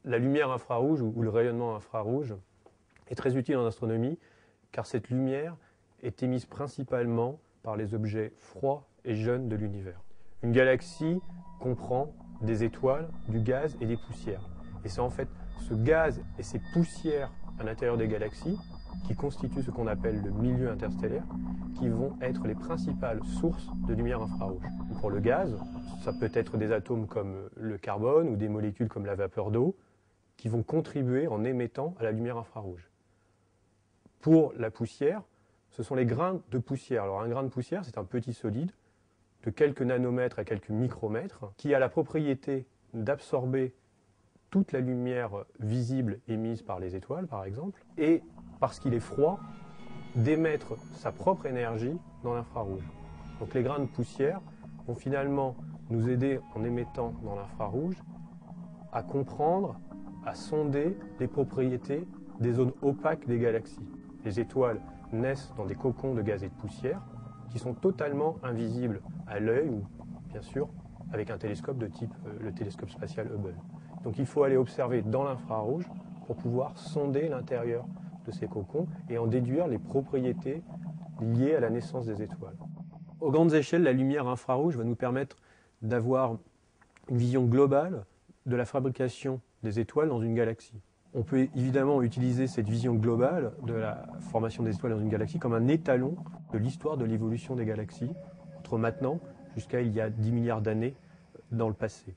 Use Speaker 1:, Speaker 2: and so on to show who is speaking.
Speaker 1: La lumière infrarouge ou le rayonnement infrarouge est très utile en astronomie car cette lumière est émise principalement par les objets froids et jeunes de l'univers. Une galaxie comprend des étoiles, du gaz et des poussières. Et c'est en fait ce gaz et ces poussières à l'intérieur des galaxies qui constituent ce qu'on appelle le milieu interstellaire, qui vont être les principales sources de lumière infrarouge. Pour le gaz, ça peut être des atomes comme le carbone ou des molécules comme la vapeur d'eau qui vont contribuer en émettant à la lumière infrarouge. Pour la poussière, ce sont les grains de poussière. Alors un grain de poussière, c'est un petit solide de quelques nanomètres à quelques micromètres qui a la propriété d'absorber toute la lumière visible émise par les étoiles, par exemple, et parce qu'il est froid, d'émettre sa propre énergie dans l'infrarouge. Donc les grains de poussière vont finalement nous aider en émettant dans l'infrarouge à comprendre, à sonder les propriétés des zones opaques des galaxies. Les étoiles naissent dans des cocons de gaz et de poussière qui sont totalement invisibles à l'œil ou, bien sûr, avec un télescope de type le télescope spatial Hubble. Donc il faut aller observer dans l'infrarouge pour pouvoir sonder l'intérieur de ces cocons et en déduire les propriétés liées à la naissance des étoiles. Aux grandes échelles, la lumière infrarouge va nous permettre d'avoir une vision globale de la fabrication des étoiles dans une galaxie. On peut évidemment utiliser cette vision globale de la formation des étoiles dans une galaxie comme un étalon de l'histoire de l'évolution des galaxies, entre maintenant jusqu'à il y a 10 milliards d'années dans le passé.